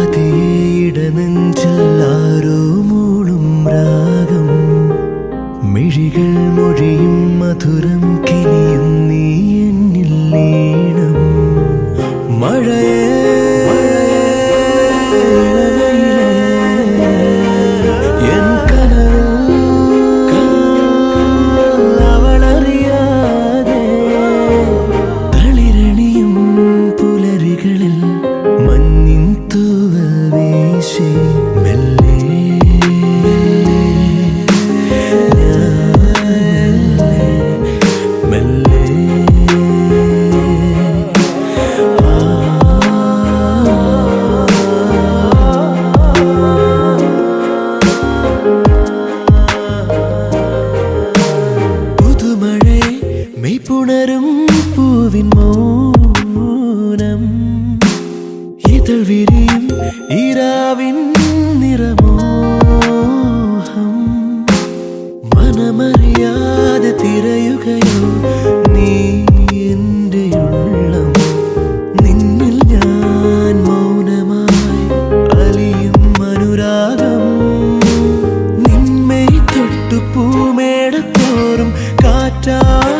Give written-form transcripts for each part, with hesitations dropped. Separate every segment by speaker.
Speaker 1: പതിയിടനെഞ്ചെല്ലാരോ മൂളും രാഗം മിഴികൾ മൊഴിയും മധുരം കിനിയും നീ എന്നിൽ ലീനം മഴയേ പുണരും പൂവിൻ മൗനം ഇതൾ വിരിയും ഈരാവിൻ നിറമോഹം മനമറിയാതെ തിരയുകയോ നീ എൻ്റെ ഉള്ളം നിന്നിൽ ഞാൻ മൗനമായി അലിയും അനുരാഗം നിന്മേ തൊട്ടു പൂമേടത്തോറും കാറ്റായി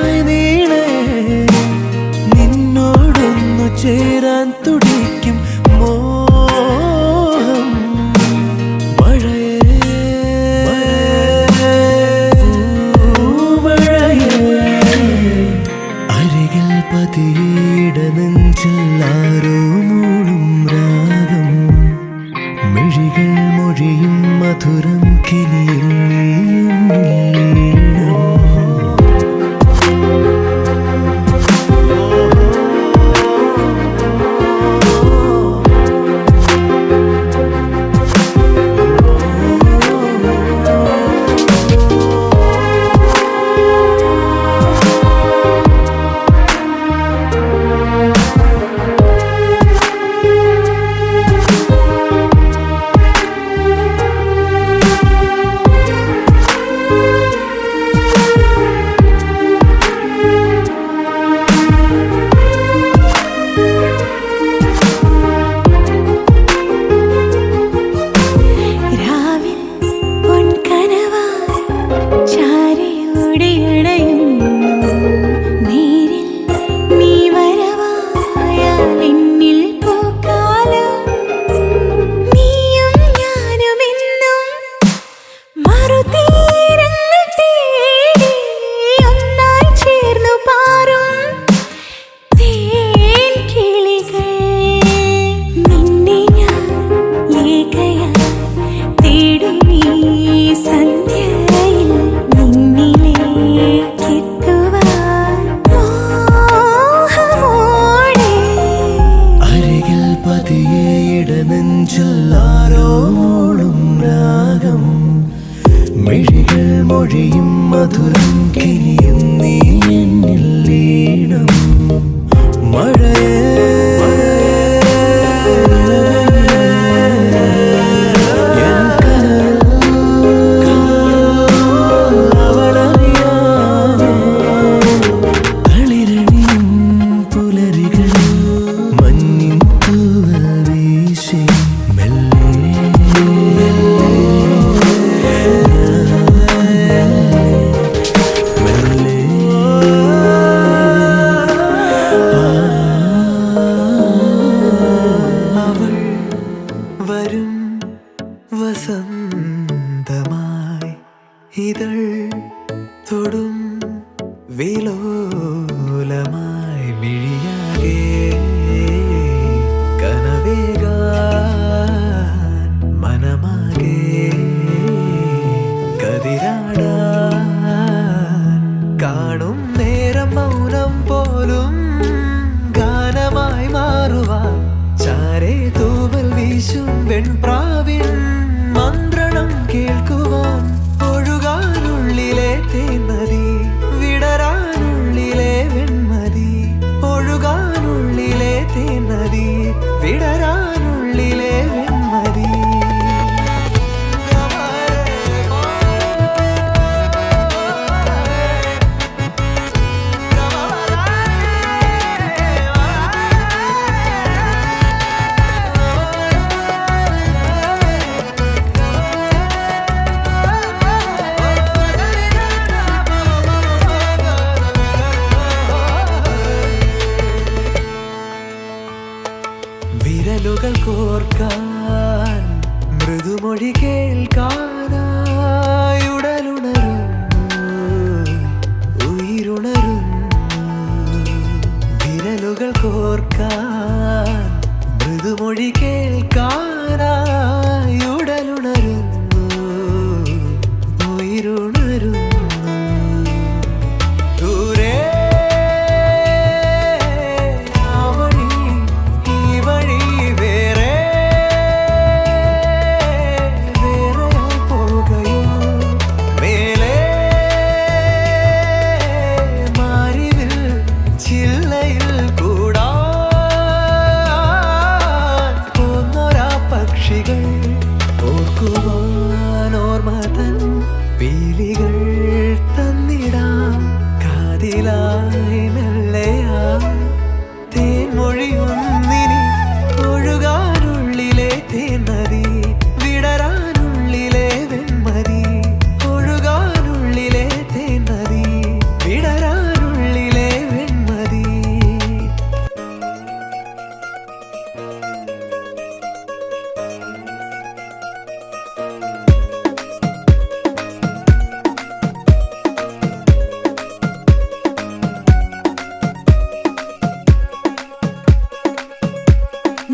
Speaker 1: ചേരാൻ തുടിക്കും മോഹം അരികിൽ പതിയിടനെഞ്ചെല്ലാരോ മൂളും രാഗം മിഴികൾ മൊഴിയും മധുരം കിനിയും നീ നെഞ്ചെല്ലാരോ മൂളും രാഗം മിഴികൾ മൊഴിയും മധുരം കിനിയും നീ എന്നിൽ ലീനം മഴയേ വരും വസന്തമായി ഇതൾ തൊടും വിലോലമായി മിഴിയാകെ കനവേകാൻ മനമാകെ കതിരാടാൻ കാണും നേരം മൗനം പോലും ഗാനമായി മാറുവാൻ ചാരേ തൂവൽ വീശും വെൺപ്രാവിൻ മന്ത്രണം കേൾക്കുവാൻ ഒഴുകാനുള്ളിലെ തേൻനദി വിടരാനുള്ളിലെ വെൺമതി ഒഴുകാനുള്ളിലെ തേൻനദി വിടരാനുള്ളിലെ വെൺമതി മൃദുമൊഴി കേൾക്കാനായി ഉടലുണരുന്നു, ഉயிருണരുന്നു. വിരലുകൾ കോർക്കാൻ മൃദുമൊഴി കേൾക്കാനായി ഉടലുണരുന്നു, ഉயிருണരുന്നു. ദൂരെ ആ വഴി ഈ വഴി വേറെ വേറെയായി പോകയോ, മേലെ മാറിവിൽ ചില്ലയിൽ കൂടാൻ പോന്നൊരാ പക്ഷികൾ. ഓർക്കുവാൻ ഓർമ്മതൻ പീലികൾ തന്നിടാം, കാതിലായി മെല്ലയാ തേൻമൊഴിയൊന്നിനി ഒഴുകാനുള്ളിലെ തേൻനദി, വിടരാനുള്ളിലെ വെൺമതി. ഒഴുകാനുള്ളിലെ തേൻനദി, വിടരാനുള്ളിലെ വെൺമതി.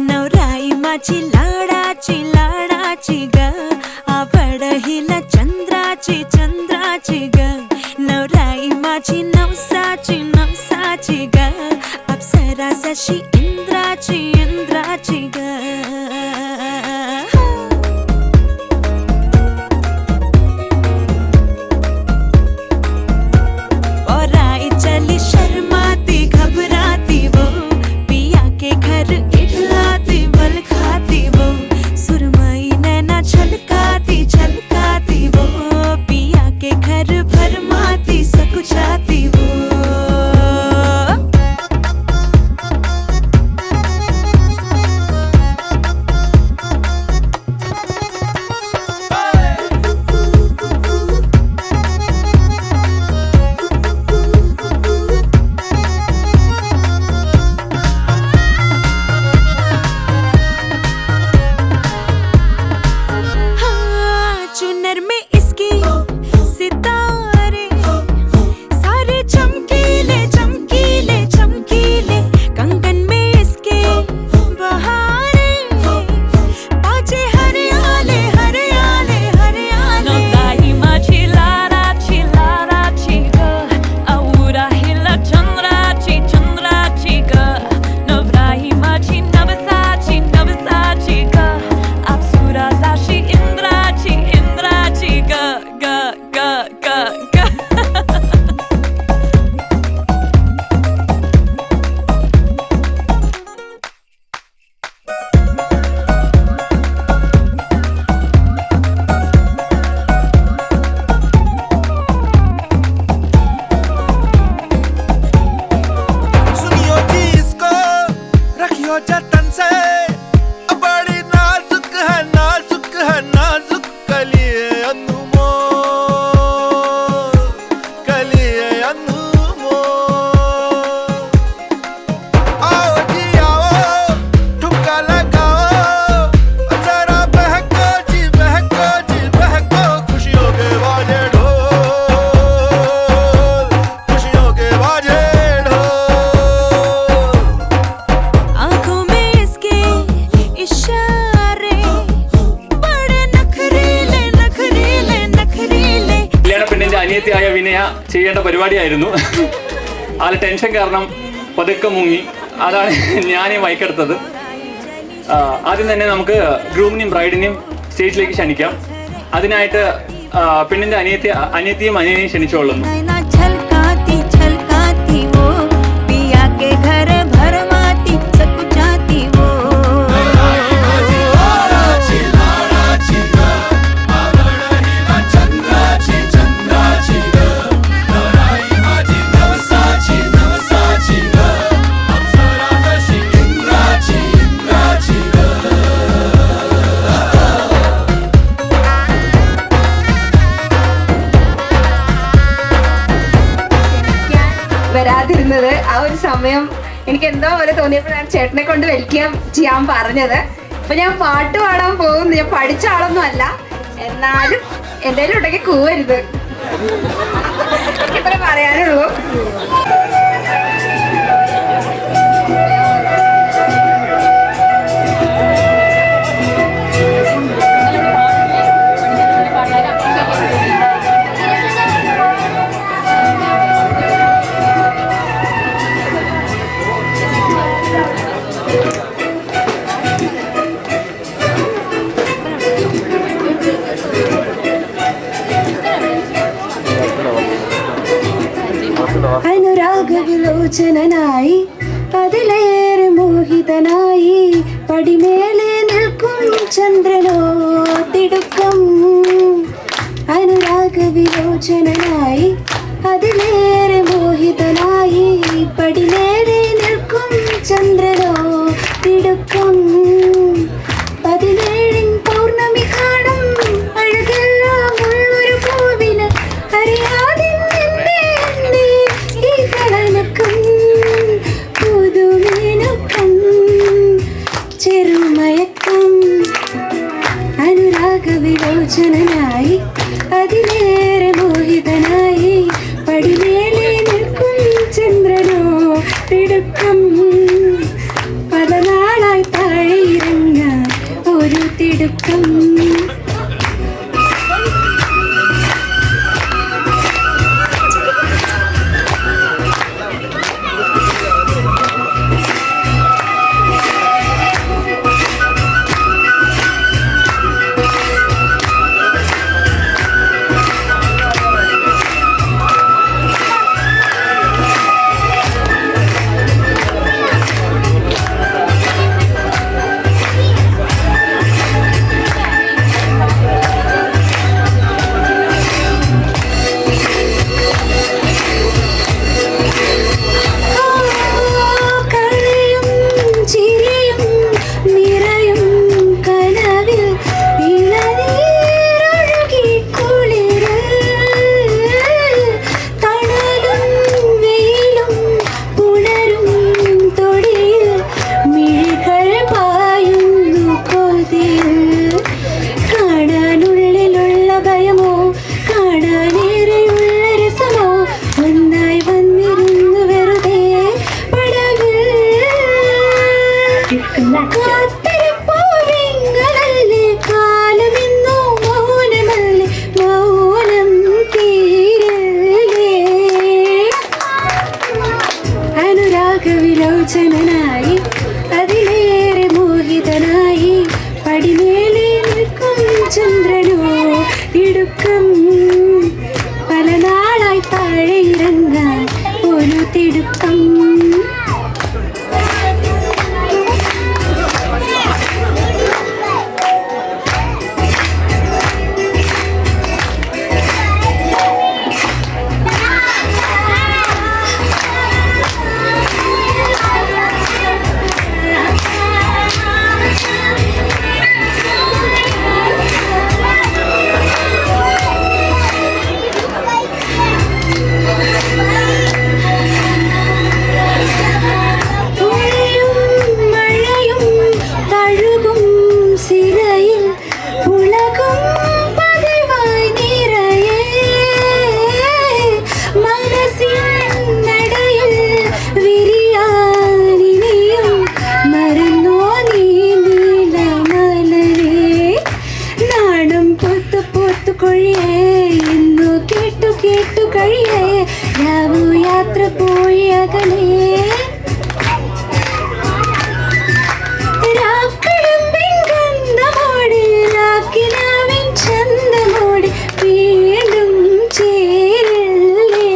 Speaker 2: नवराई माझी लाडाची लाडाची ग, आवड हिला चंद्राची चंद्राची ग. नवराई माझी नवसाची नवसाची ग, अप्सरा जशी इंद्राची इंद्राची ग. और आई चली शर्माती घबराती वो, पिया के घर इठलाती बल खाती वो. सुरमई नैना छलकाती छलकाती वो, पिया के घर भरमाती सकुचाती वो. हाँ, चुनर में इसकी सितारे सारे चमकीले चमकीले चमकीले, कंगन में इसके बहारे बाजे हरियाले हरियाले हरियाले. नवराई माझी लाडाची लाडाची ग, आवडा हिला चंद्राची चंद्राची ग. नवराई माझी नवसाची नवसाची ग, अप्सरा जशी इंद्राची इंद्राची ग ग ग ग ग.
Speaker 3: सुनियो जी इसको, रखियो जतन से, बड़ी नाजुक है नाजुक है नाजुक कलिए अनमोल, कलिए अनमोल. आओ जी आओ, ठुमका लगाओ, जरा बहको जी बहको जी बहको, खुशियों के बाजे ढोल, खुशियों के बाजे ढोल.
Speaker 2: आंखों में इसके इशारे बड़े नखरीले नखरीले नखरीले.
Speaker 4: കല്യാണ പെണ്ണിന്റെ അനിയത്തിയായ വിനയ ചെയ്യേണ്ട പരിപാടിയായിരുന്നു. ആള് ടെൻഷൻ കാരണം പതുക്കെ മുങ്ങി. അതാണ് ഞാൻ ഈ മൈക്കെടുത്തത്. ആദ്യം തന്നെ നമുക്ക് ഗ്രൂമിനെയും ബ്രൈഡിനെയും സ്റ്റേജിലേക്ക് ക്ഷണിക്കാം. അതിനായിട്ട് പെണ്ണിന്റെ അനിയത്തിയും അനിയനെയും ക്ഷണിച്ചുകൊള്ളുന്നു.
Speaker 2: नैना छलकाती छलकाती वो, पिया के घर भरमाती सकुचाती वो.
Speaker 5: വരാതിരുന്നത് ആ ഒരു സമയം എനിക്ക് എന്തോ പോലെ തോന്നിയപ്പോഴാണ് ചേട്ടനെ കൊണ്ട് വെൽക്കം ചെയ്യാൻ പറഞ്ഞത്. അപ്പൊ ഞാൻ പാട്ട് പാടാൻ പോകുന്നു. ഞാൻ പഠിച്ച ആളൊന്നും അല്ല, എന്നാലും എന്തായാലും ഉണ്ടെങ്കിൽ കൂവരുത്. ഇത്ര പറയാനുള്ളൂ.
Speaker 2: അനുരാഗവിലോചനായി അതിലേറെ മോഹിതനായി പടിമേലെ നിൽക്കും ചന്ദ്രനോ തിടുക്കം. അനുരാഗവിലോചനായി അതിലേറെ മോഹിതനായി പടിമേലെ നിൽക്കും ചന്ദ്രനോ തിടുക്കം. 17 പൗർണമി കാണും അഴകെല്ലാം ഉള്ളൊരു പൂവിന് അറിയാതെ പുതുമേനുക്കം ചെറുമയക്കം. അനുരാഗവിലോചനായി അതിലേറെ മോഹിതനായി പടിമേലെ നിൽക്കും ചന്ദ്രനോ തിടുക്കം. പല നാളായി താഴെ ഇറങ്ങാൻ ഒരു തിടുക്കം. അനുരാഗവിലോചനായി അതിലേറെ മോഹിതനായി പടിമേലെ നിൽക്കും ചന്ദ്രനോ തിടുക്കം. പല നാളായി താഴെ ഇറങ്ങാൻ ഒരു തിടുക്കം. യാത്ര പോയി അകലേ ചന്തമോടി വീണ്ടും ചേരില്ലേ.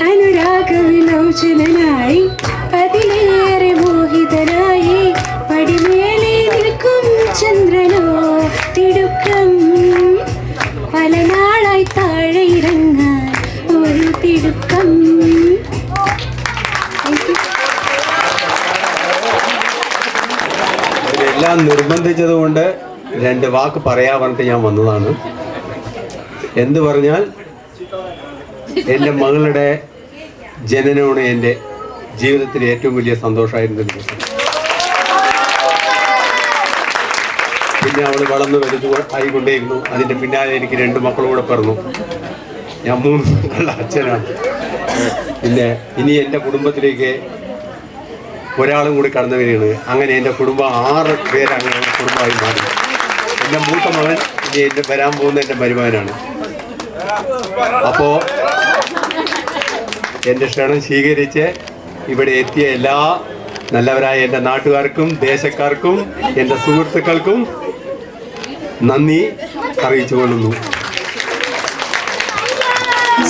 Speaker 2: അനുരാഗവിലോചനായി അതിലേറെ മോഹിതനായി പടിമേലെ നിൽക്കും ചന്ദ്രനോ തിടുക്കം. പല നാളായി താഴെ ഇറങ്ങാൻ ഒരു തിടുക്കം.
Speaker 6: എല്ലാം നിർബന്ധിച്ചതുകൊണ്ട് 2 വാക്ക് പറയാൻ പറഞ്ഞിട്ട് ഞാൻ വന്നതാണ്. എന്ത് പറഞ്ഞാൽ എൻ്റെ മകളുടെ ജനനമാണ് എൻ്റെ ജീവിതത്തിലെ ഏറ്റവും വലിയ സന്തോഷമായിരുന്ന ദിവസം. പിന്നെ അവൾ വളർന്ന് വലുത് ആയിക്കൊണ്ടേയിരുന്നു. അതിൻ്റെ പിന്നാലെ എനിക്ക് 2 മക്കളും കൂടെ പിറന്നു. ഞാൻ 3 മക്കളുടെ അച്ഛനാണ്. പിന്നെ ഇനി എൻ്റെ കുടുംബത്തിലേക്ക് ഒരാളും കൂടി കടന്നു വരികയാണ്. അങ്ങനെ എൻ്റെ കുടുംബം 6 പേര് അങ്ങനെ കുടുംബമായി മാറി. എൻ്റെ മൂത്ത മകൻ ഇനി എൻ്റെ വരാൻ പോകുന്ന എൻ്റെ മരുമകനാണ്. അപ്പോൾ എൻ്റെ ക്ഷണം സ്വീകരിച്ച് ഇവിടെ എത്തിയ എല്ലാ നല്ലവരായ എൻ്റെ നാട്ടുകാർക്കും ദേശക്കാർക്കും എൻ്റെ സുഹൃത്തുക്കൾക്കും നന്ദി അറിയിച്ചുകൊള്ളുന്നു.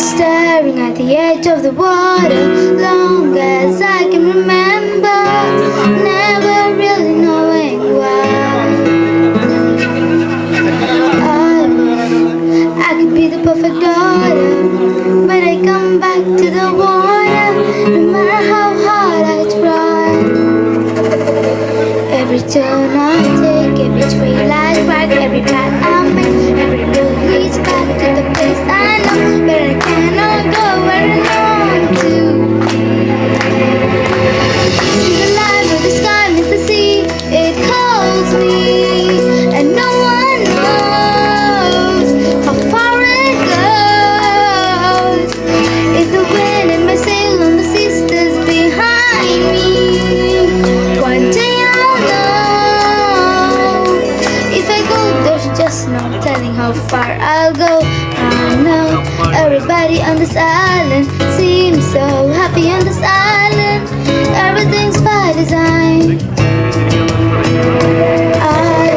Speaker 7: Staring at the edge of the water, long as I can remember, never really knowing why. I could be the perfect daughter, but I come back to the water, no matter how hard I try. Every turn I take, every trail I ride, every path I make, every road leads back to the place I know, but I cannot go where I long to be. See the light of the sky meets the sea, it calls me, and no one knows how far it goes. It's the wind in my sail on the sisters behind me. One day I'll know. If I go, there's just no telling how far I'll go. I know everybody on this island seems so happy on this island. Everything's by design. I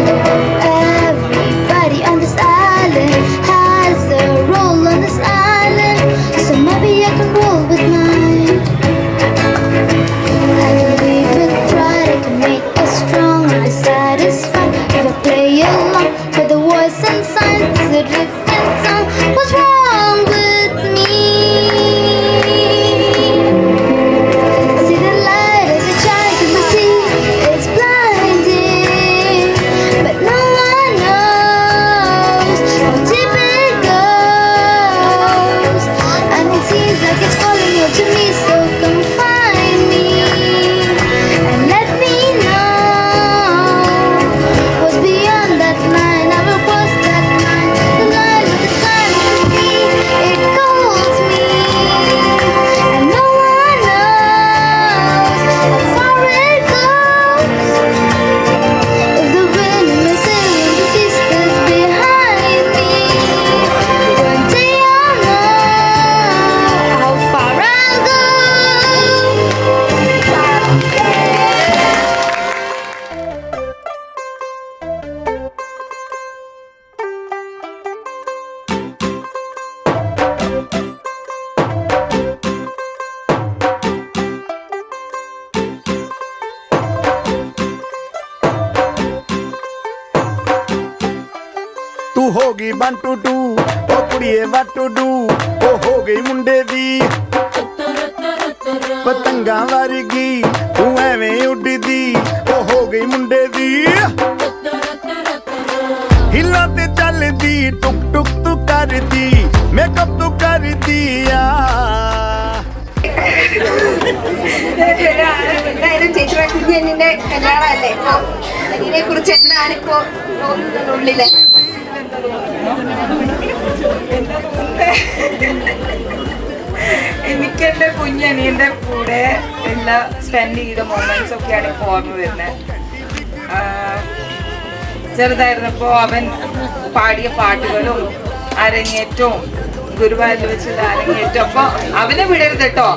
Speaker 7: know everybody on this island has a role on this island, so maybe I can roll with mine. I can lead with pride, I can make us strong and be satisfied if I play along with the voice and signs. It's a different song. What's wrong with me? See the light as it shines in the sea. It's blinding, but no one knows how deep it goes. And it seems like it's calling out to me, so come find me and let me know what's beyond that line. I will cross that line. The line of the sky with me, it calls me, and no one knows how far it goes. If the wind in my sail and the sisters behind me, one day I'll know how far I'll go.
Speaker 3: ਤੂੰ ਹੋ ਗਈ 1 2 2 ਉਹ ਕੁੜੀਏ what to do ਉਹ ਹੋ ਗਈ ਮੁੰਡੇ ਦੀ ਪਤੰਗਾਂ ਵਰਗੀ ਤੂੰ ਐਵੇਂ ਉੱਡਦੀ ਉਹ ਹੋ ਗਈ ਮੁੰਡੇ ਦੀ ਹਿੱਲਾਂ ਤੇ ਚੱਲਦੀ ਟੁਕ ਟੁਕ ਤੂੰ ਕਰਦੀ ਮੇਕਅਪ ਤੂੰ ਕਰਦੀ ਆ
Speaker 5: എന്തായാലും ചേച്ചിയുടെ കുഞ്ഞിന്റെ കല്യാണമല്ലേ, അതിനെ കുറിച്ച് എന്താണിപ്പോ ഉള്ളില്?
Speaker 8: എനിക്ക് എൻ്റെ കുഞ്ഞനിയൻ്റെ കൂടെ എല്ലാ സ്പെൻഡ് ചെയ്ത മൊമെന്റ്സ് ഒക്കെയാണ് ഇപ്പോൾ ഓർമ്മ വരുന്നത്. ചെറുതായിരുന്നപ്പോൾ അവൻ പാടിയ പാട്ടുകളും അരങ്ങേറ്റവും ഗുരുവായൂരിൽ വെച്ചുള്ള അരങ്ങേറ്റം. അപ്പോൾ അവനെ വിടരുത് കേട്ടോ,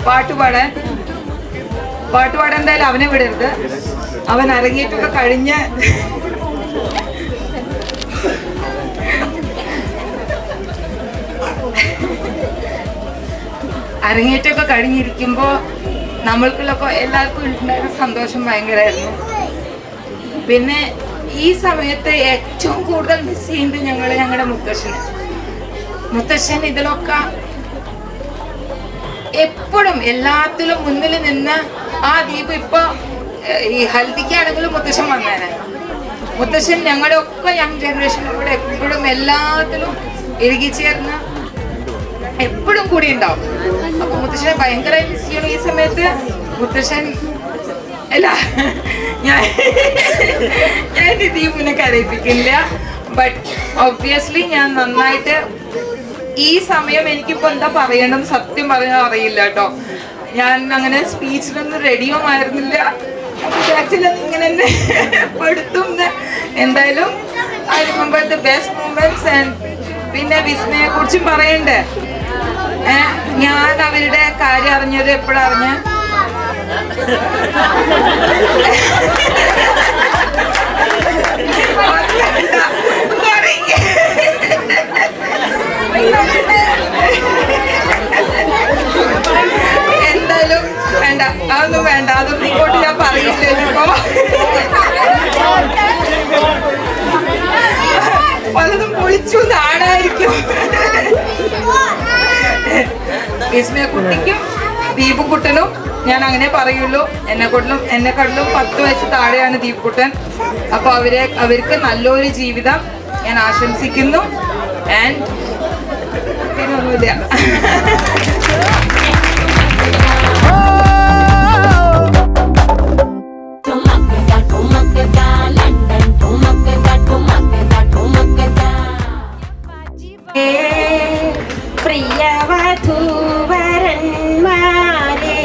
Speaker 8: പാട്ടുപാടാൻ എന്തായാലും അവനെ വിടരുത്. അവൻ അരങ്ങേറ്റമൊക്കെ കഴിഞ്ഞ് കഴിഞ്ഞിരിക്കുമ്പോൾ നമ്മൾക്കുള്ളൊക്കെ എല്ലാവർക്കും ഉണ്ടായിരുന്ന സന്തോഷം ഭയങ്കരമായിരുന്നു. പിന്നെ ഈ സമയത്ത് ഏറ്റവും കൂടുതൽ മിസ് ചെയ്യുന്നത് ഞങ്ങളുടെ മുത്തശ്ശൻ ഇതിലൊക്കെ എപ്പോഴും എല്ലാത്തിലും മുന്നിൽ നിന്ന് ആ ദീപ്. ഇപ്പൊ ഈ ഹൽദിക്കാണെങ്കിലും മുത്തശ്ശൻ വന്നേനെ. മുത്തശ്ശൻ ഞങ്ങളുടെ ഒക്കെ യങ് ജനറേഷനിലൂടെ എപ്പോഴും എല്ലാത്തിലും ഇഴുകിച്ചേർന്ന് എപ്പോഴും കൂടി ഉണ്ടാവും. അപ്പൊ മുത്തശ്ശനെ ഭയങ്കരമായി മിസ് ചെയ്യണം. ഈ സമയത്ത് മുത്തശ്ശൻ അല്ല ഞാൻ ദീപുവിനെ കരയിപ്പിക്കില്ല. ബട്ട് ഒബ്വിയസ്ലി ഞാൻ നന്നായിട്ട് ഈ സമയം എനിക്കിപ്പോൾ എന്താ പറയണമെന്ന് സത്യം പറയാൻ അറിയില്ല കേട്ടോ. ഞാൻ അങ്ങനെ സ്പീച്ചിലൊന്നും റെഡിയും ആയിരുന്നില്ല. ആക്ച്വലി ഇങ്ങനെ എന്നെ പെടുത്തും. എന്തായാലും I remember the best moments. And പിന്നെ വിസ്മയെ കുറിച്ചും പറയണ്ടേ. ഞാൻ അവരുടെ കാര്യം അറിഞ്ഞത് എപ്പോഴറിഞ്ഞ എന്തായാലും വേണ്ട, അതൊന്നും വേണ്ട, അതൊന്നും ഇങ്ങോട്ട് ഞാൻ പറയില്ല. ഇപ്പോ പലതും പൊളിച്ചു നാടായിരിക്കും. വിസ്മയക്കുട്ടിക്കും ദീപുക്കുട്ടനും ഞാൻ അങ്ങനെ പറയുള്ളൂ. എന്നെക്കാട്ടിലും 10 വയസ്സ് താഴെയാണ് ദീപുക്കുട്ടൻ. അപ്പോൾ അവർക്ക് നല്ലൊരു ജീവിതം ഞാൻ ആശംസിക്കുന്നു. ആൻഡ് പിന്നെ ഒന്നുമില്ല.
Speaker 2: പ്രിയവധൂവരന്മാരെ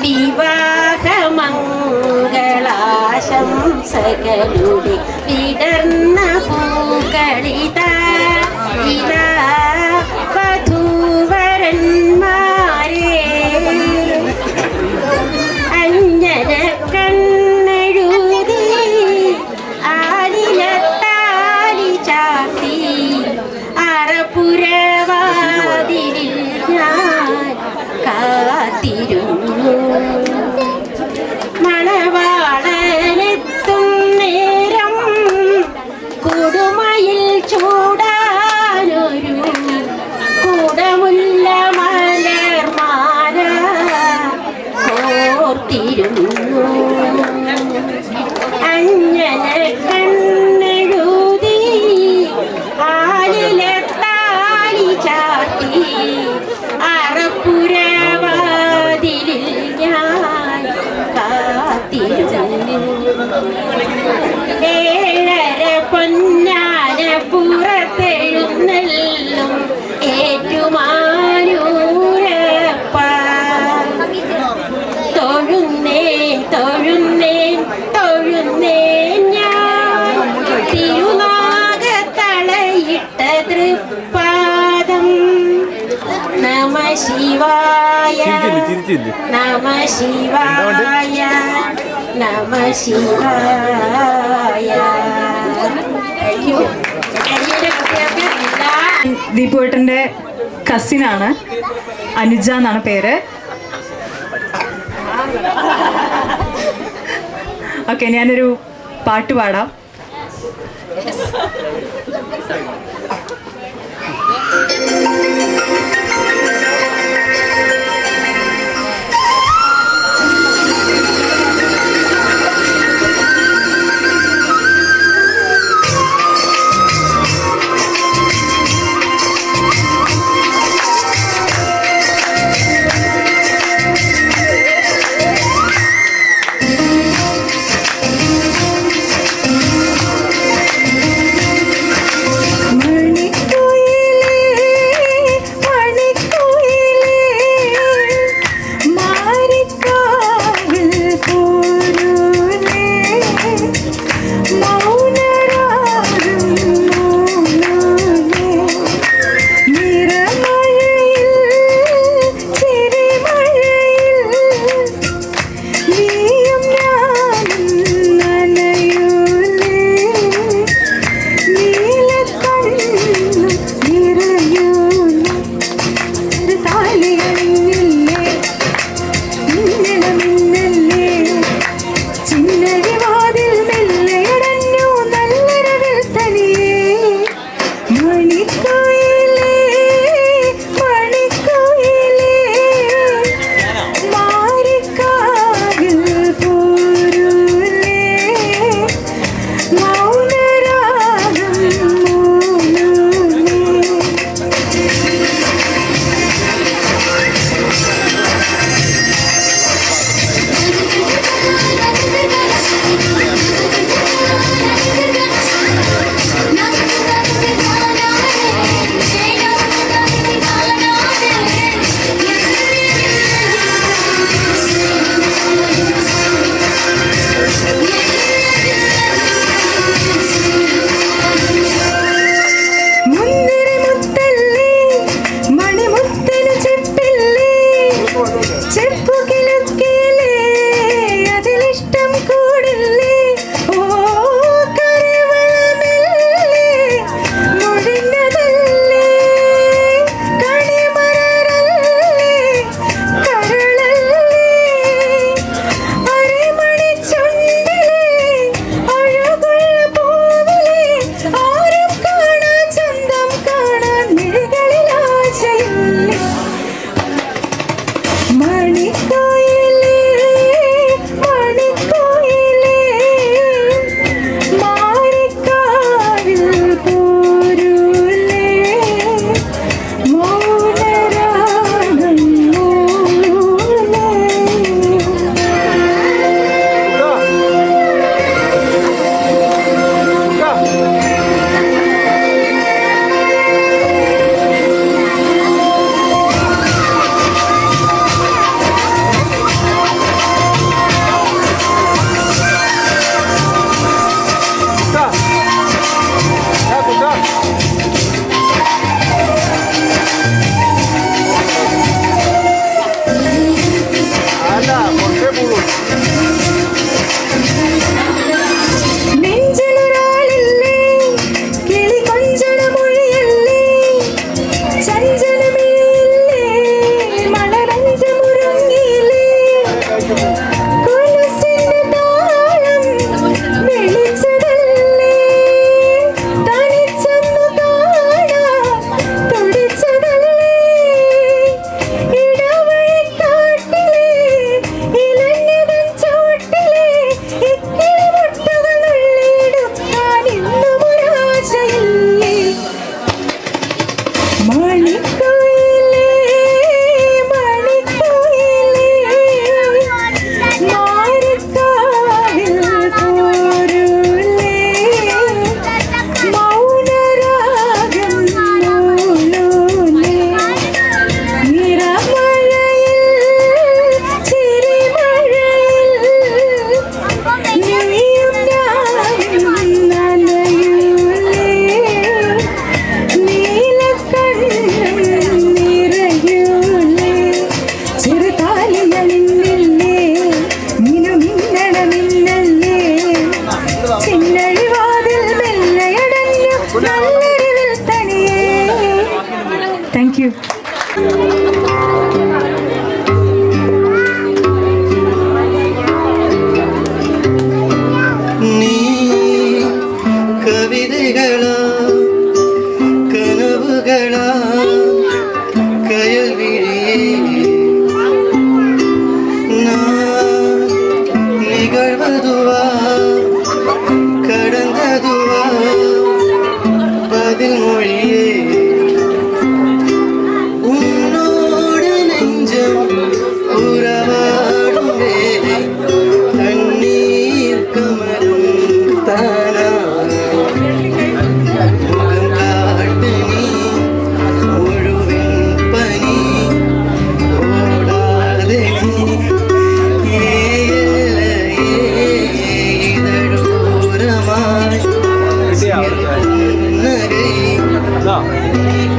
Speaker 2: വിവാഹമംഗളാശംസകളുടെ വിടർന്ന പൂക്കളിതാ ഇതാ വധൂവരന്മാരെ അഞ്ജന കണ്ണെഴുതി ആലിലത്താലി ചാത്തി അറപുരവാതിലിൽ ഞാൻ കാത്തിരുന്നു. മണവാളനെത്തും നേരം കൊടുമയിൽ ചൂടാനൊരു കുടമുല്ല മലർമാല കോർത്തിരുന്നു. അഞ്ജന കണ്ണെഴുതി ആലിലത്താലി ചാട്ടി അറപ്പുരവാതിലിൽ ഞാൻ കാത്തിരുന്നു. 7:30 പൊന്നാന പുറത്തെഴുന്നള്ളും ഏറ്റുമാനൂരപ്പ. തൊഴുന്നേൻ ഞാൻ തിരുനാഗത്തളയിട്ട തൃപ്പാദം. നമ ശിവായ നമ ശിവായ നമ ശിവായ.
Speaker 9: ദീപുവേട്ടൻ്റെ കസിനാണ്, അനുജ എന്നാണ് പേര്. ഓക്കെ, ഞാനൊരു പാട്ട് പാടാം.
Speaker 2: മ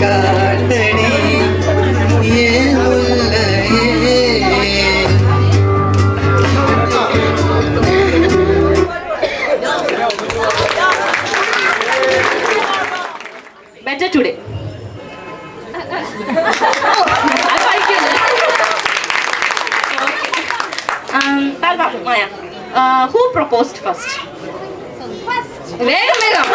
Speaker 1: കാട്ടടി ഏ മുല്ലയേ.
Speaker 9: Better today. Maya, who proposed first? Vegam.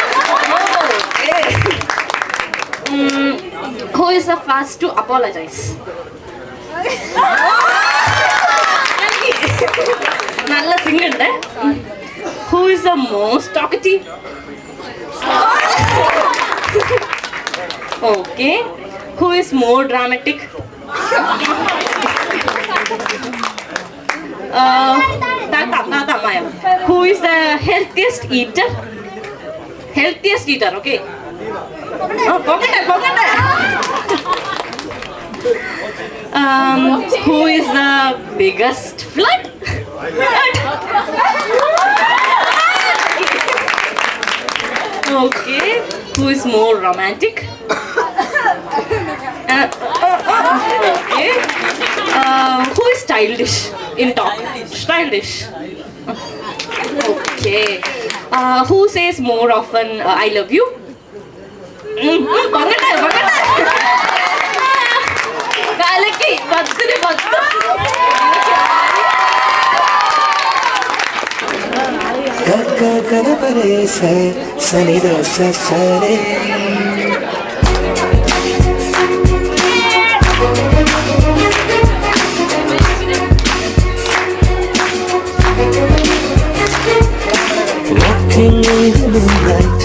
Speaker 9: Who is the first to apologize? Nalla singund. Who is the most talkative? Okay. Who is more dramatic? Maya. Who is the healthiest eater? Healthiest eater, okay. Pogande. Who is the biggest flirt? Okay. Who is more romantic? Okay. Who is stylish in talk? Stylish. Okay. Who says more often I love you? Kalaki, battune battu.
Speaker 1: Kaka kanapare sa sanido sa sare. Walking in the moonlight,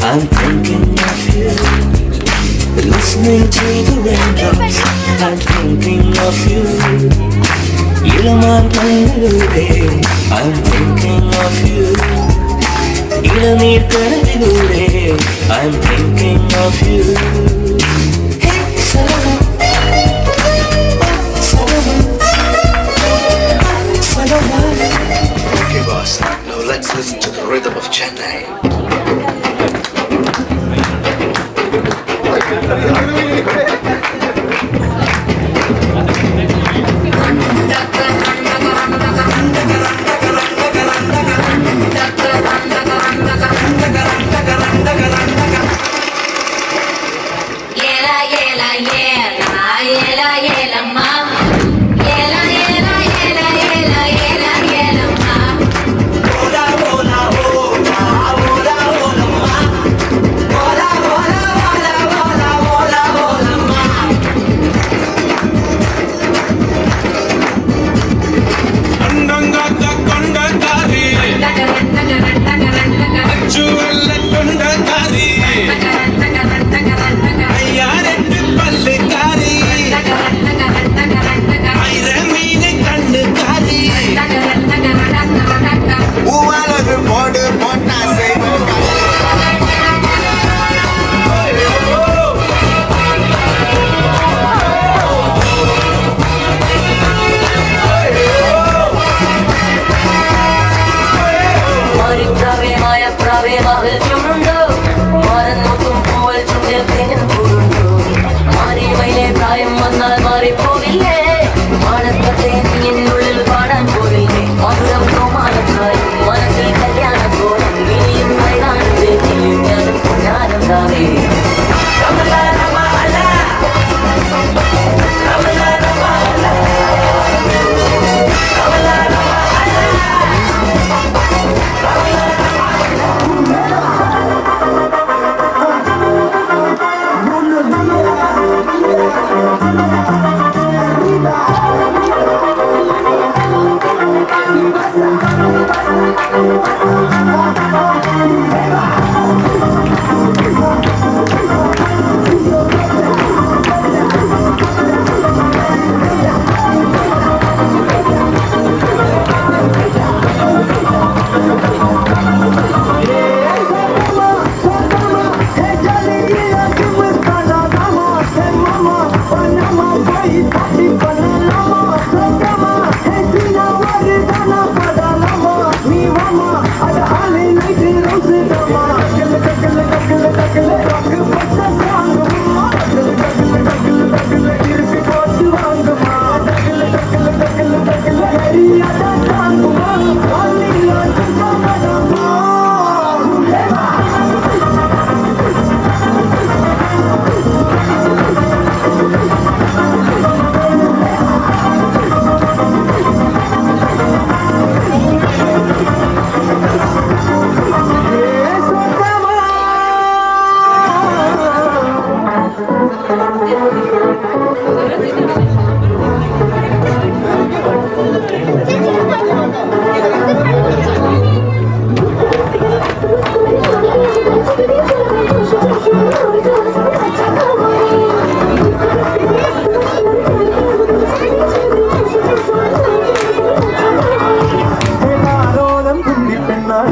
Speaker 1: I'm thinking of you. Listening to the raindrops, I'm thinking of you. Ilaman kannilude, I'm thinking of you. Ilaneer kannilude, I'm thinking of you. Hey, Salama, Salama, Salama.
Speaker 10: Okay, boss. Now let's listen to the rhythm of Chennai.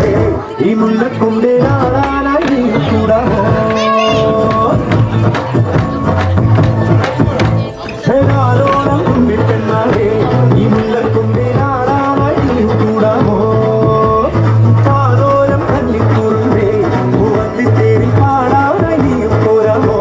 Speaker 1: പെണ്ണാളെ ഈ മുല്ലക്കൊണ്ടേ ആളാനായി കൂടാമോ ആരോളം കുമ്പി പെണ്ണാളെ ഈ മുല്ലക്കൊണ്ടേ ആളാനായി കൂടാമോ പാലോരം കല്ലിക്കൂറുമ്പേ പൂവത്തി തേരി പാടാനായി പോരാമോ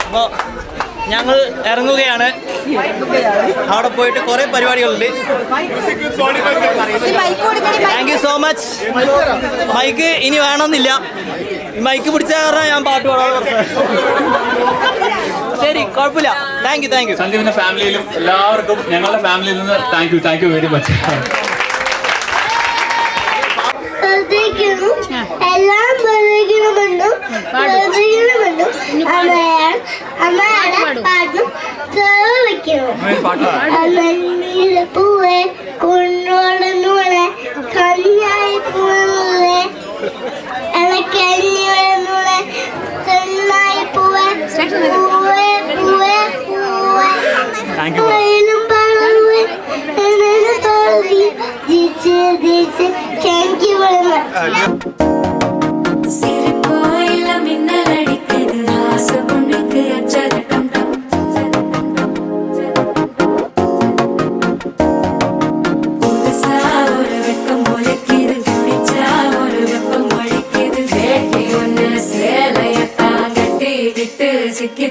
Speaker 11: അപ്പോൾ ഞങ്ങൾ ഇറങ്ങുകയാണ്. അവിടെ പോയിട്ട് കുറേ പരിപാടികളുണ്ട്. Thank you so much. Mic ഇനി വേണമെന്നില്ല. മൈക്ക് പിടിച്ച കാരണം ഞാൻ പാട്ട് പാടാൻ. ശരി, കുഴപ്പമില്ല. Thank you.
Speaker 4: സന്ദീപിന്റെ ഫാമിലിയിലും എല്ലാവർക്കും ഞങ്ങളുടെ ഫാമിലിയിൽ നിന്ന് താങ്ക് യു വെരി മച്ച്.
Speaker 7: എല്ലാം പൂവേ കൊണ്ടോടുന്നൂടെ കഞ്ഞായി പൂവേ എനക്കഞ്ഞൂടെ തെന്നായി പൂവേ പൂവേ പൂവേ പൂവേ താങ്ക് യു വെരി മച്ച്.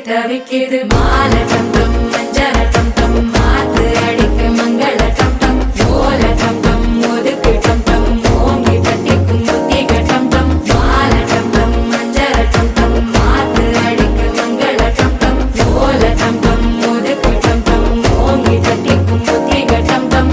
Speaker 2: தவிக்கிது மால டம் டம் மஞ்சள டம் டம் மாத்து அடிக்க மங்கள டம் டம் ஓல டம் டம் ஒதுக்கு டம் டம் ஓங்கி தட்டிக்கும் புத்திக டம் டம் மால டம் டம் மஞ்சள டம் டம் மாத்து அடிக்க மங்கள டம் டம் ஓல டம் டம் ஒதுக்கு டம் டம் ஓங்கி தட்டிக்கும் புத்திக டம் டம்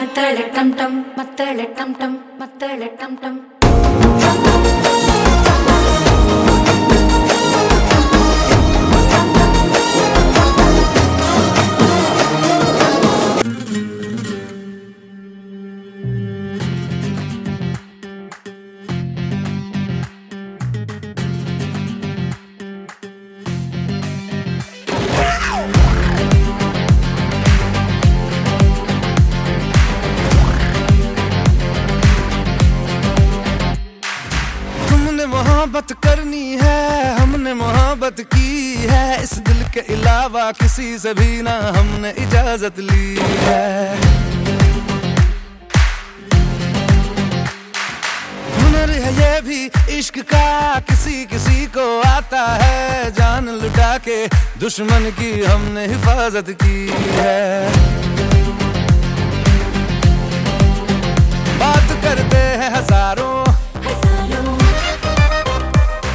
Speaker 2: மத்தள டம் டம் மத்தள டம் டம் மத்தள டம் டம்
Speaker 1: मोहब्बत करनी है, हमने मोहब्बत की है, इस दिल के अलावा किसी से भी ना हमने इजाजत ली है। हुनर है ये भी इश्क का, किसी किसी को आता है, जान लुटा के दुश्मन की हमने हिफाजत की है। बात करते हैं हजारों,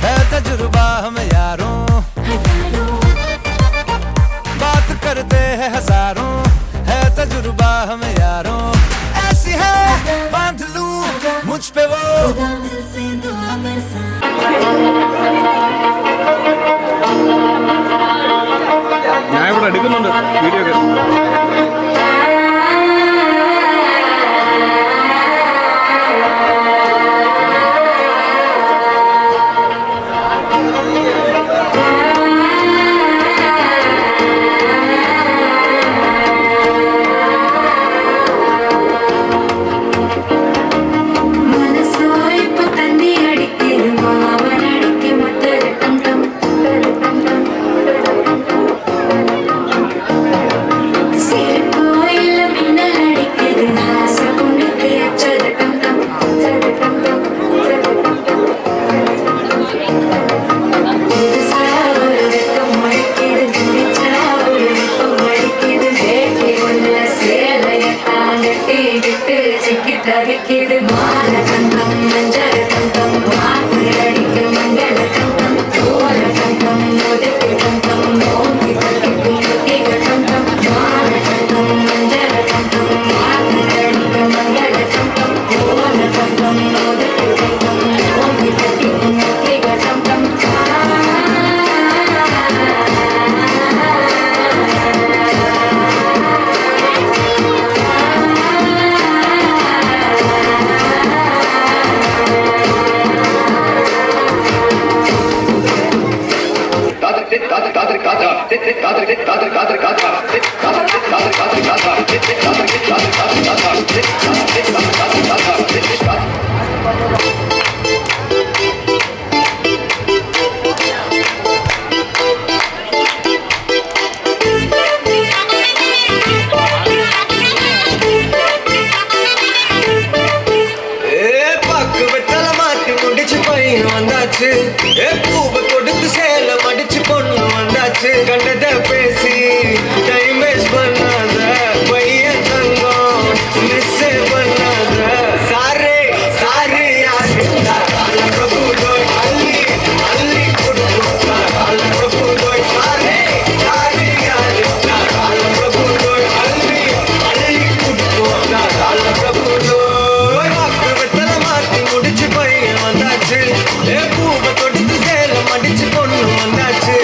Speaker 1: है तजुर्बा हमें यारों, बात करते हैं हजारों, है तजुर्बा हमें यारों। ऐसी है बांध लूं मुझ पे वो
Speaker 3: ഞാൻ ഇവിടെ എടുക്കുന്നുണ്ട് വീഡിയോ ഒക്കെ.
Speaker 1: பூவை கொடுத்து சேலம் அடிச்சு பொண்ணு வந்தாச்சு. கண்டத பேசி டைம் வேஸ்ட் பண்ணாத பையன் தங்கம் மிஸ் பண்ணாத. சாரே சாரே யாரு பிரபு தோய் அள்ளி அள்ளி கொடுத்தா பிரபு தோய். சாரே சாரே யாரு பிரபு தோய் அள்ளி அள்ளி கொடுத்தா பிரபு தோய். வாக்கு வெத்தலை மாத்தி முடிச்சு பையன் வந்தாச்சு. பூவை கொடுத்து சேலம் அடிச்சு பொண்ணு வந்தாச்சு.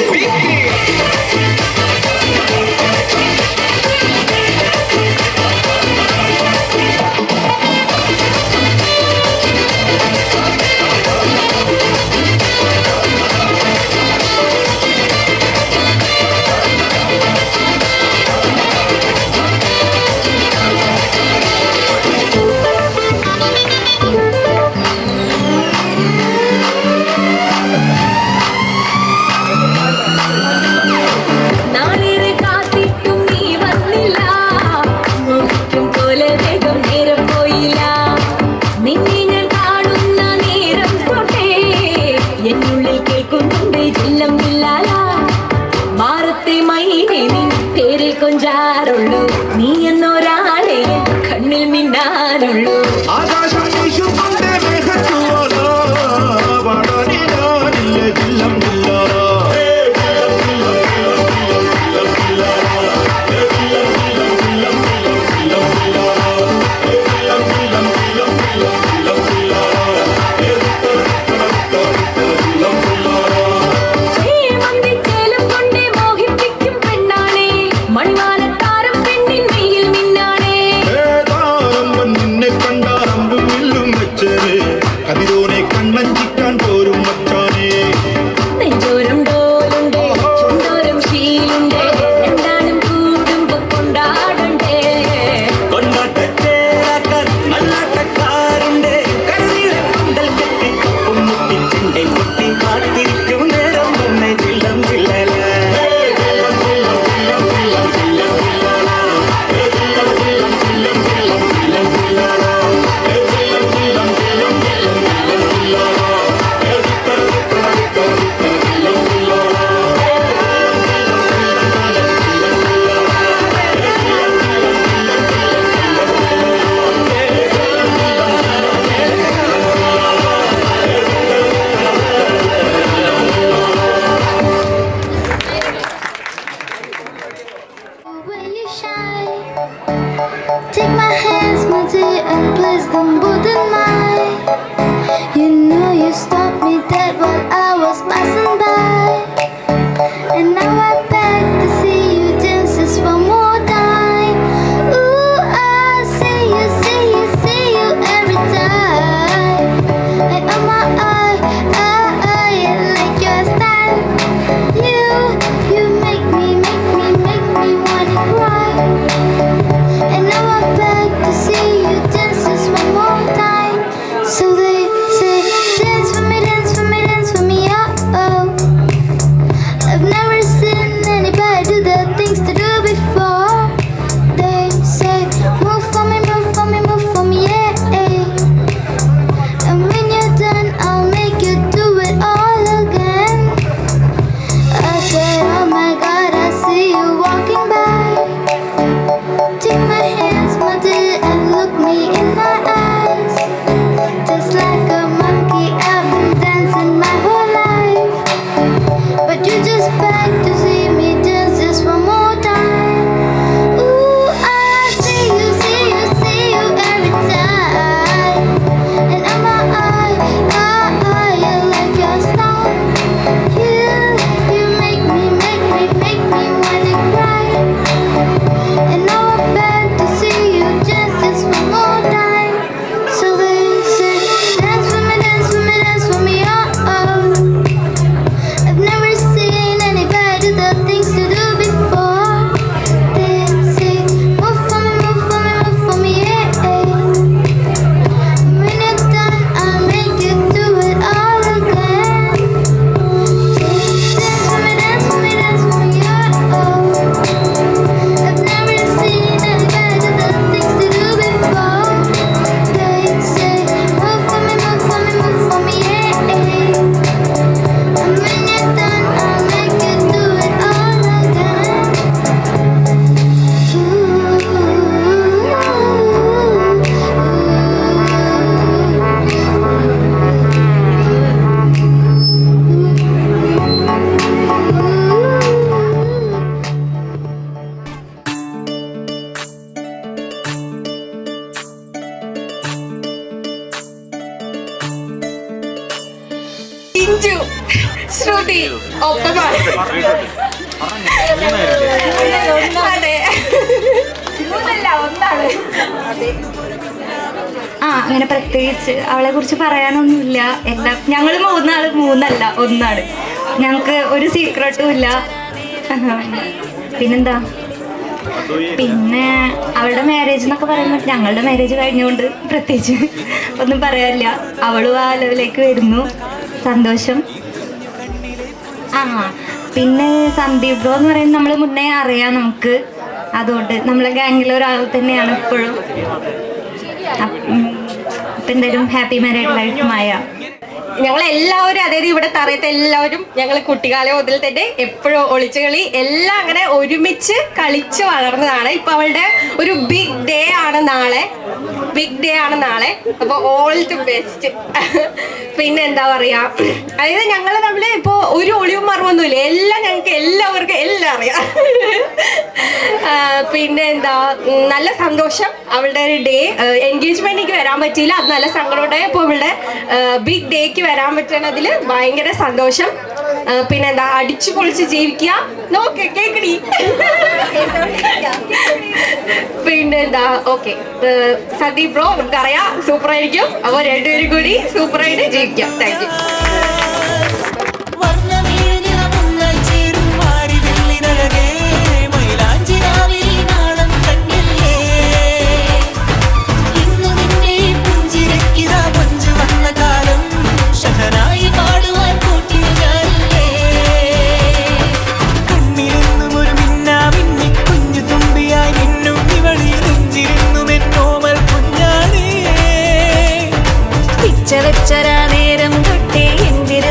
Speaker 7: wisdom more than mine. You know you stopped me dead while I was passing by. And now I beg to see you dance just one more time. Ooh, I see you, see you, see you every time. And oh my, I like your style. You make me wanna cry. And now I beg to see you dance just one more time. So they say, dance for me, dance for me, dance for me, oh. I've never seen anybody do the things to do before. They say, move for me, move for me, move for me, yeah. And when you're done, I'll make you do it all again. I said, oh my God, I see you walking by. Take my hands, my dear, and look me in my eyes. Just like a monkey, I've been dancing my whole life. But you just beg to see me dance just one more time. Ooh, I see you, see you, see you every time. And I'm I like your style. You make me wanna cry. And now I beg to see you dance just one more time. So they say, dance for me, dance for me, dance for me, oh. I've never seen anybody do the things you do before. They say, move for me, move for me, move for me, yeah. When you're done, I'll make you do it all again. Dance for me, dance for me, dance for me, oh. I've never seen anybody do the things you do before. They say, move for me, move for me, move for me, yeah. And when you're done, I'll make you do it all again.
Speaker 5: ഇഞ്ചു ശ്രുതി ഒപ്പമാണ്. അതെ, മൂന്നല്ല ഒന്നാണ്. അങ്ങനെ പ്രത്യേകിച്ച് അവളെ കുറിച്ച് പറയാനൊന്നുമില്ല. എല്ലാം ഞങ്ങൾ മൂന്നല്ല ഒന്നാണ്. ഞങ്ങൾക്ക് ഒരു സീക്രട്ടും ഇല്ല. പിന്നെന്താ, പിന്നെ അവളുടെ മാരേജ് എന്നൊക്കെ പറയുമ്പോൾ ഞങ്ങളുടെ മാരേജ് കഴിഞ്ഞുകൊണ്ട് പ്രത്യേകിച്ച് ഒന്നും പറയാനില്ല. അവളും ആ ലെവലിലേക്ക് വരുന്നു, സന്തോഷം. പിന്നെ സന്ദീപ് ബ്രോ എന്ന് പറയുന്നത് നമ്മൾ മുന്നേ അറിയാം നമുക്ക്. അതുകൊണ്ട് നമ്മളെ ഗാങ്ങിലെ ഒരാൾ തന്നെയാണ് ഇപ്പോഴും. അപ്പം എന്തായാലും ഹാപ്പി മാരീഡ് ലൈഫ് മായ.
Speaker 12: ഞങ്ങളെല്ലാവരും, അതായത് ഇവിടെ തറയത്തെ എല്ലാവരും ഞങ്ങൾ കുട്ടിക്കാലം മുതൽ തന്നെ എപ്പോഴും ഒളിച്ചു കളി എല്ലാം അങ്ങനെ ഒരുമിച്ച് കളിച്ച് വളർന്നതാണ്. ഇപ്പം അവളുടെ ഒരു ബിഗ് ഡേ ആണ് നാളെ. അപ്പോൾ ഓൾ ദി ബെസ്റ്റ്. പിന്നെ എന്താ പറയുക, അതായത് ഞങ്ങൾ തമ്മിൽ ഇപ്പോൾ ഒരു ഒളിവും മറവൊന്നുമില്ല. എല്ലാം ഞങ്ങൾക്ക് എല്ലാവർക്കും എല്ലാം അറിയാം. പിന്നെ എന്താ, നല്ല സന്തോഷം. അവളുടെ ഒരു ഡേ എൻഗേജ്മെന്റിലേക്ക് വരാൻ പറ്റിയില്ല, അത് നല്ല സങ്കടമുണ്ടായി. അപ്പോൾ അവളുടെ ബിഗ് ഡേക്ക് വരാൻ പറ്റണതിൽ ഭയങ്കര സന്തോഷം. പിന്നെന്താ, അടിച്ചു പൊളിച്ച് ജീവിക്കുക. നോക്ക് കേക്കടി. പിന്നെന്താ, ഓക്കെ, സന്ദീപ് ബ്രോ നമുക്കറിയാം സൂപ്പറായിരിക്കും. അപ്പോൾ രണ്ടുപേരും കൂടി സൂപ്പറായിട്ട് ജീവിക്കാം. Thank you.
Speaker 2: വെച്ചരാ നേരം തൊട്ടേ എന്തിര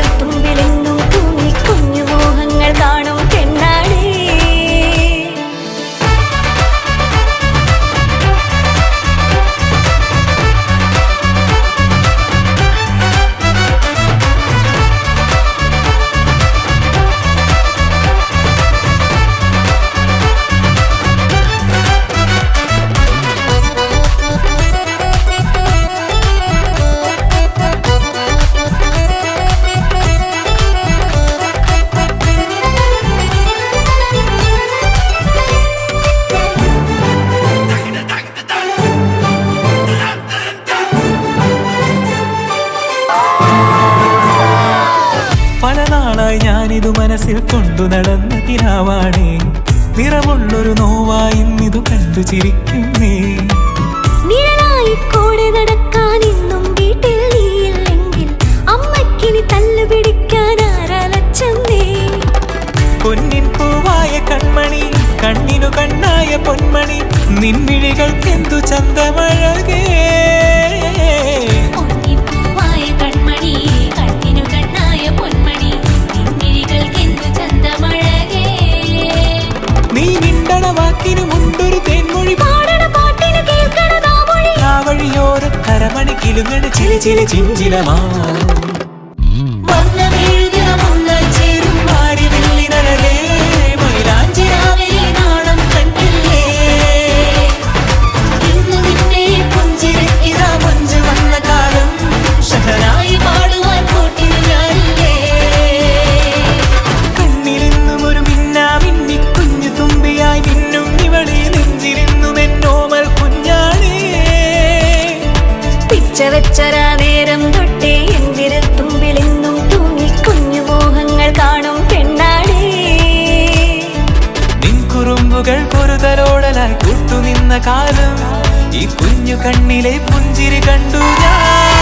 Speaker 1: മനസ്സിൽ കൊണ്ടു നടന്ന കിനാവാണേ നിറമുള്ളൊരു നോവായി ഇന്നിതു കണ്ടു ചിരിക്കുന്നേ
Speaker 2: നിഴലായി കൂടെ നടക്കാൻ ഇന്നും വീട്ടിൽ നീയില്ലെങ്കിൽ അമ്മയ്ക്കിനി തല്ല് പിടിക്കാൻ ആരാലച്ചെന്നേ
Speaker 1: പൊന്നിൻ പൂവായ കൺമണി കണ്ണിനു കണ്ണായ പൊന്മണി നിൻമിഴികൾക്കെന്തു ചന്തമഴകേ
Speaker 2: പൂവായ കൺമണി കണ്ണിനു കണ്ണായ പൊന്മണി നിൻമിഴികൾക്കെന്തു ചന്തമഴകേ
Speaker 1: നീ മിണ്ടണ വാക്കിനു മുണ്ടൊരു തേൻമൊഴി
Speaker 2: പാടണ പാട്ടിനു കേൾക്കണ നാമൊഴി
Speaker 1: ആ വഴിയോര കരമണി കിലുങ്ങണ ചിലി ചിലി ചിഞ്ചിലമാ
Speaker 2: വെച്ചരാ നേരം തൊട്ടേ എന്തിരു തുമ്പിലെന്നും തൂങ്ങി കുഞ്ഞു മോഹങ്ങൾ കാണും പെണ്ണാടേ
Speaker 1: നിൻ കുറുമ്പുകൾ പൊറുതലോടലായി കൂട്ടുനിന്ന കാലം ഈ കുഞ്ഞു കണ്ണിലെ പുഞ്ചിരി കണ്ടു ഞാൻ